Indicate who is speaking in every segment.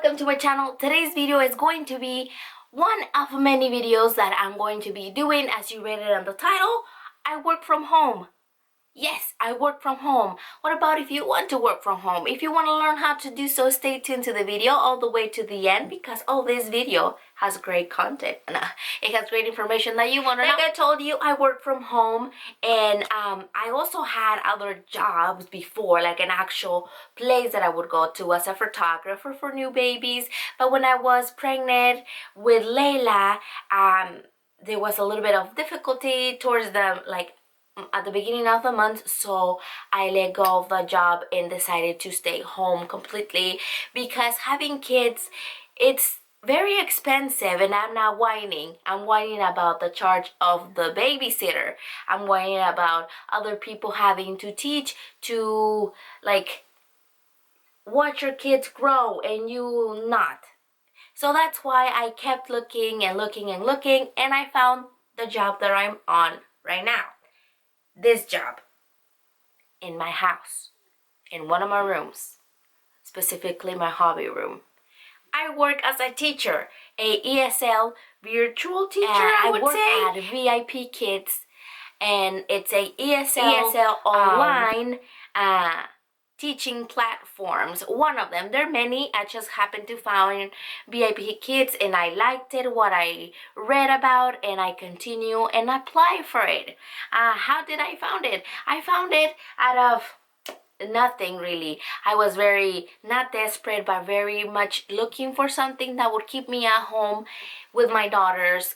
Speaker 1: welcome to my channel. Today's video is going to be one of many videos that I'm going to be doing. As you read it on the title, I work from home. Yes, I work from home. What about if you want to work from home? If you want to learn how to do so, stay tuned to the video all the way to the end, because this video has great content. It has great information that you want to know. Like I told you, I work from home, and I also had other jobs before, like an actual place that I would go to as a photographer for new babies. But when I was pregnant with Layla, there was a little bit of difficulty towards at the beginning of the month, so I let go of the job and decided to stay home completely, because having kids, it's very expensive. And I'm not whining. I'm whining about the charge of the babysitter. I'm whining about other people having to teach to watch your kids grow and you not. So that's why I kept looking and looking and looking, and I found the job that I'm on right now. This job in my house, in one of my rooms, specifically my hobby room. I work as a teacher, a ESL virtual teacher, I would say. I work at Vipkids, and it's a ESL online teaching platforms. One of them. There are many. I just happened to find Vipkids, and I liked it, what I read about, and I continue and apply for it. How did I found it? I found it out of nothing really. I was very not desperate, but very much looking for something that would keep me at home with my daughters,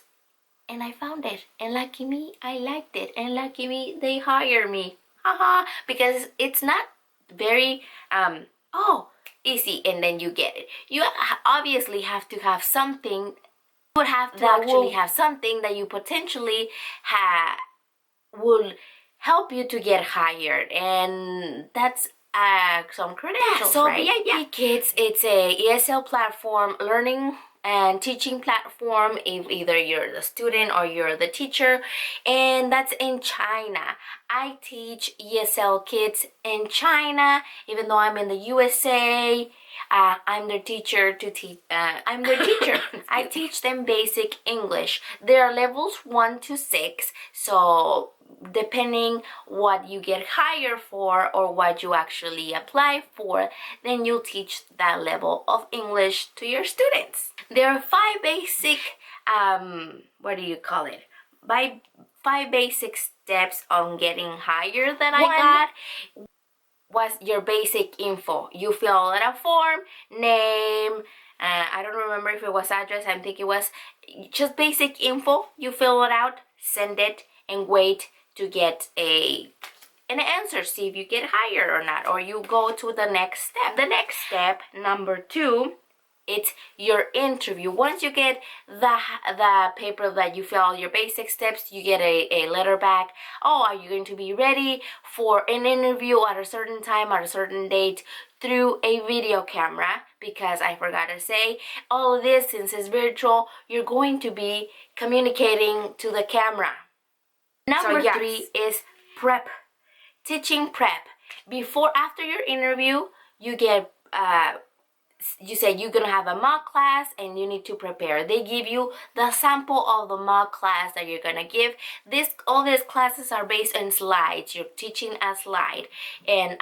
Speaker 1: and I found it. And lucky me, I liked it, and lucky me, they hired me. Haha, because it's not very easy, and then you get it. You obviously have to have something. You would have to actually have something that you potentially will help you to get hired, and that's some credentials, right? Vipkids, it's a ESL platform, learning and teaching platform, if either you're the student or you're the teacher, and that's in China. I teach ESL kids in China, even though I'm in the USA. I'm their teacher to teach. I'm their teacher. I teach them basic English. There are levels 1 to 6, so depending what you get hired for or what you actually apply for, then you'll teach that level of English to your students. There are 5 basic, what do you call it? By 5 basic steps on getting hired that I got was your basic info. You fill out a form, name, I don't remember if it was address, I think it was just basic info. You fill it out, send it, and wait to get an answer, see if you get hired or not, or you go to the next step. The next step, number 2, it's your interview. Once you get the paper that you fill out your basic steps, you get a letter back. Oh, are you going to be ready for an interview at a certain time, at a certain date, through a video camera? Because I forgot to say, all of this, since it's virtual, you're going to be communicating to the camera. Number 3 is prep, teaching prep. After your interview, you get, you say you're gonna have a mock class and you need to prepare. They give you the sample of the mock class that you're gonna give. All these classes are based on slides. You're teaching a slide, and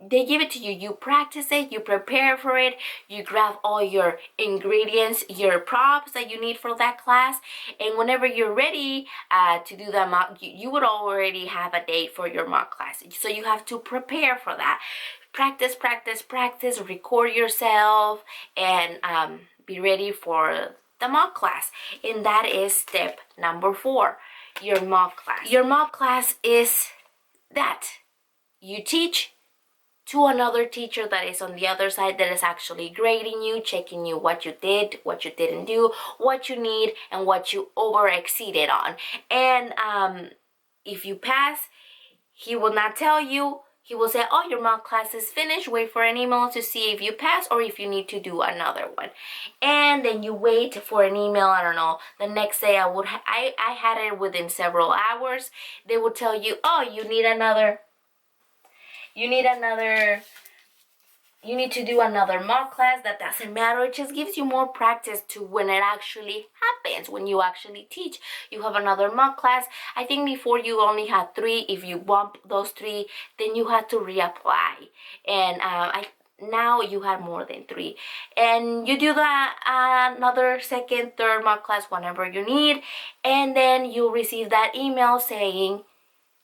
Speaker 1: they give it to you. You practice it, you prepare for it, you grab all your ingredients, your props that you need for that class, and whenever you're ready to do the mock, you would already have a date for your mock class. So you have to prepare for that. Practice, practice, practice, record yourself, and be ready for the mock class. And that is step number 4, your mock class. Your mock class is that you teach to another teacher that is on the other side, that is actually grading you, checking you what you did, what you didn't do, what you need, and what you over-exceeded on. And if you pass, he will not tell you. He will say, oh, your mock class is finished. Wait for an email to see if you pass or if you need to do another one. And then you wait for an email. I don't know. The next day I had it within several hours. They would tell you, oh, you need another you need to do another mock class. That doesn't matter. It just gives you more practice to when it actually happens, when you actually teach. You have another mock class. I think before you only had 3. If you bump those 3, then you had to reapply. And now you have more than 3. And you do that another second, third mock class whenever you need. And then you'll receive that email saying,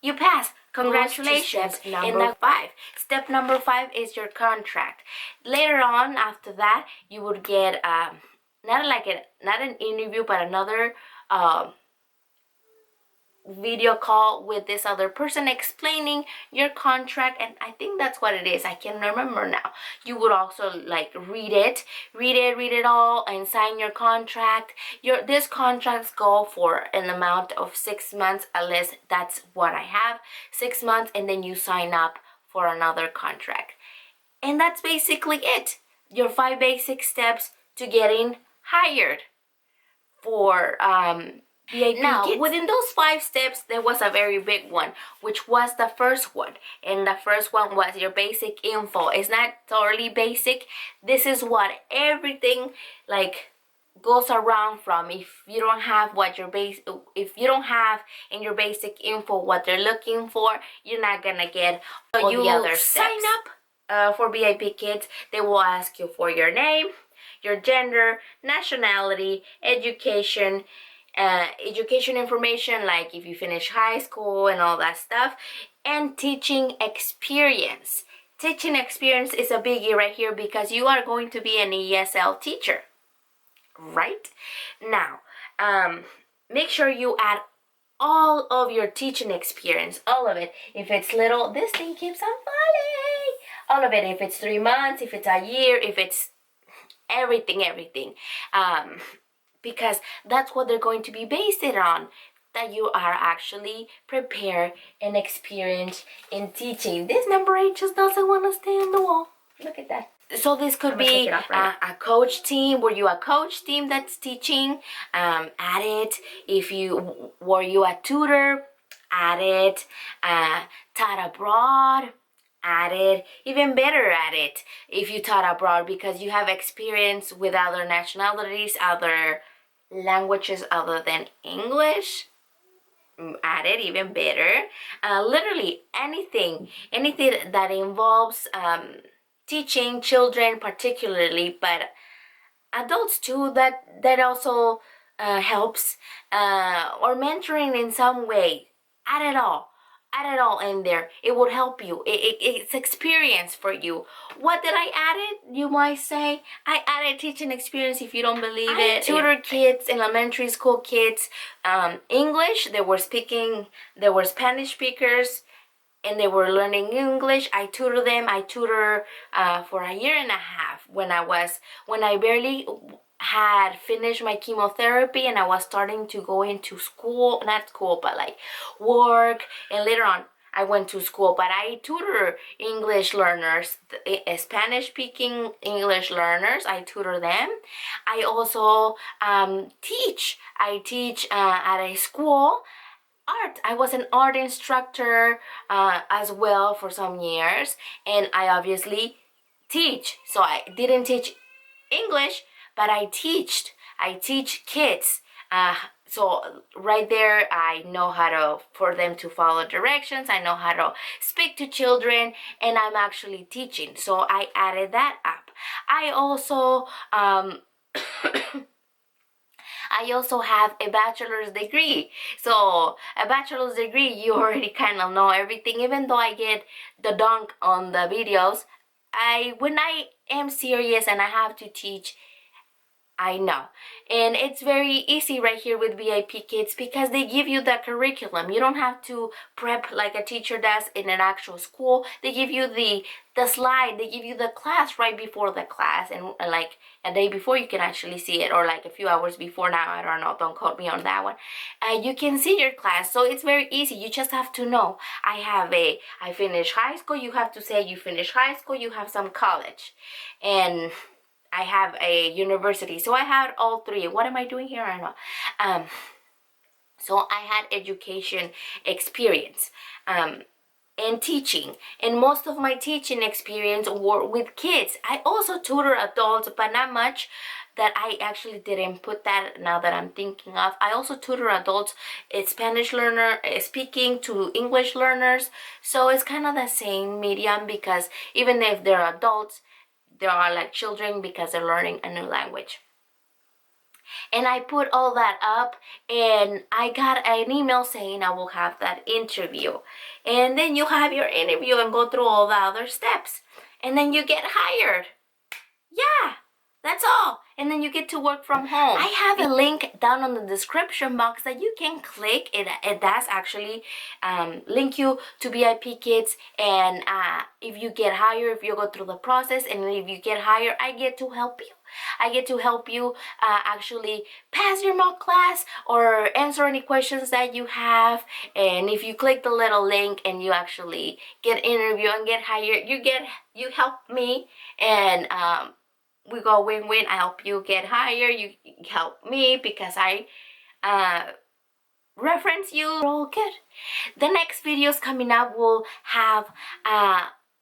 Speaker 1: you passed. Congratulations. Step number 5. Step number 5 is your contract. Later on, after that, you would get not an interview, but another video call with this other person explaining your contract, and I think that's what it is. I can't remember now. You would also like read it all and sign your contract. These contracts go for an amount of 6 months, at least that's what I have, 6 months, and then you sign up for another contract. And that's basically it. Your 5 basic steps to getting hired for now, within those 5 steps, there was a very big one, which was the first one. And the first one was your basic info. It's not totally basic. This is what everything like goes around from. If you don't have if you don't have in your basic info what they're looking for, you're not gonna get all the other steps. Sign up for VIP Kids. They will ask you for your name, your gender, nationality, education information, like if you finish high school and all that stuff, and teaching experience. Teaching experience is a biggie right here because you are going to be an ESL teacher, right? Now, make sure you add all of your teaching experience, all of it. If it's little, this thing keeps on falling. All of it. If it's 3 months, if it's a year, if it's everything. Because that's what they're going to be based it on, that you are actually prepared and experienced in teaching. This number 8 just doesn't want to stay on the wall. Look at that. So this could be a coach team. Were you a coach team that's teaching? Add it. If you were you a tutor, add it. Taught abroad, add it. Even better, add it if you taught abroad because you have experience with other nationalities, other languages other than English. Add it. Even better. Literally anything that involves teaching children particularly, but adults too, that also helps, or mentoring in some way. Add it all in there. It would help you. It's experience for you. What did I add it? You might say I added teaching experience. If you don't believe it, tutor kids, elementary school kids, English. They were Spanish speakers, and they were learning English. I tutor them. I tutor for a year and a half when I barely had finished my chemotherapy and I was starting to go into school, not school, but like work. And later on I went to school, but I tutor English learners, Spanish speaking English learners. I tutor them. I also teach at a school art. I was an art instructor as well for some years, and I obviously teach. So I didn't teach English, but I teach kids. So right there, I know for them to follow directions. I know how to speak to children, and I'm actually teaching. So I added that up. I also have a bachelor's degree. So a bachelor's degree, you already kind of know everything. Even though I get the dunk on the videos, when I am serious and I have to teach, I know. And it's very easy right here with VIP Kids because they give you the curriculum. You don't have to prep like a teacher does in an actual school. They give you the slide. They give you the class right before the class. And like a day before you can actually see it, or like a few hours before. Now, I don't know. Don't quote me on that one. You can see your class. So it's very easy. You just have to know. I finished high school. You have to say you finished high school. You have some college. And I have a university. So I had all 3. What am I doing here? I don't know. So I had education experience. and teaching. And most of my teaching experience were with kids. I also tutor adults, but not much. That I actually didn't put that now that I'm thinking of. I also tutor adults, Spanish learner, speaking to English learners. So it's kind of the same medium, because even if they're adults, they are like children because they're learning a new language. And I put all that up, and I got an email saying I will have that interview. And then you have your interview and go through all the other steps. And then you get hired. Yeah, that's all. And then you get to work from home. I have a link down on the description box that you can click. It does actually link you to Vipkids. And if you get hired, if you go through the process, and if you get hired, I get to help you. I get to help you actually pass your mock class or answer any questions that you have. And if you click the little link and you actually get interviewed and get hired, you help me, and we go win-win. I help you get hired, you help me because I reference you. All good. The next videos coming up will have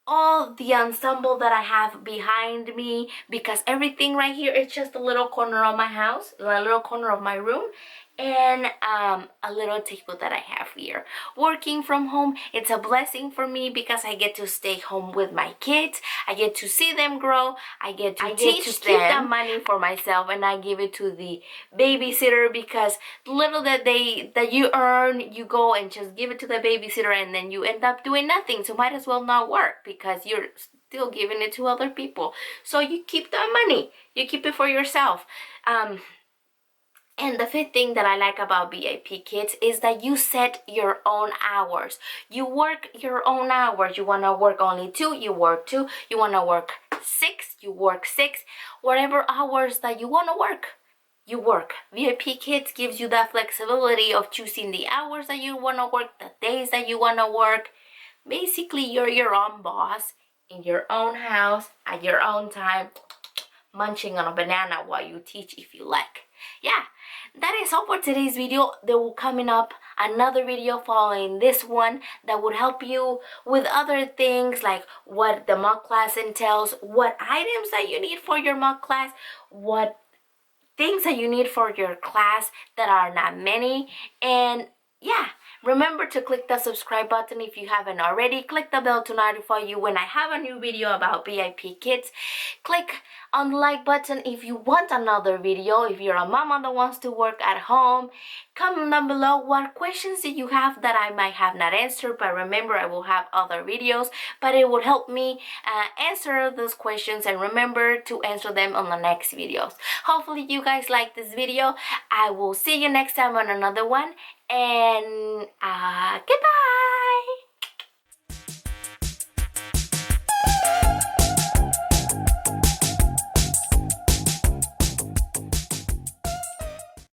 Speaker 1: all the ensemble that I have behind me, because everything right here is just a little corner of my house, a little corner of my room, and a little table that I have here. Working from home, it's a blessing for me because I get to stay home with my kids. I get to see them grow. I get to teach them. Keep that money for myself, and I give it to the babysitter, because the little that you earn, you go and just give it to the babysitter, and then you end up doing nothing. So might as well not work, because you're still giving it to other people. So you keep that money. You keep it for yourself. And the fifth thing that I like about Vipkids is that you set your own hours. You work your own hours. You want to work only 2, you work 2. You want to work 6, you work 6. Whatever hours that you want to work, you work. Vipkids gives you that flexibility of choosing the hours that you want to work, the days that you want to work. Basically, you're your own boss in your own house at your own time, munching on a banana while you teach if you like. Yeah, that is all for today's video. There will coming up another video following this one that would help you with other things, like what the mock class entails, what items that you need for your mock class, what things that you need for your class that are not many. And yeah, remember to click the subscribe button if you haven't already. Click the bell to notify you when I have a new video about Vipkids. Click on the like button if you want another video. If you're a mama that wants to work at home, comment down below what questions do you have that I might have not answered. But remember, I will have other videos, but it will help me answer those questions, and remember to answer them on the next videos. Hopefully you guys like this video. I will see you next time on another one, and goodbye.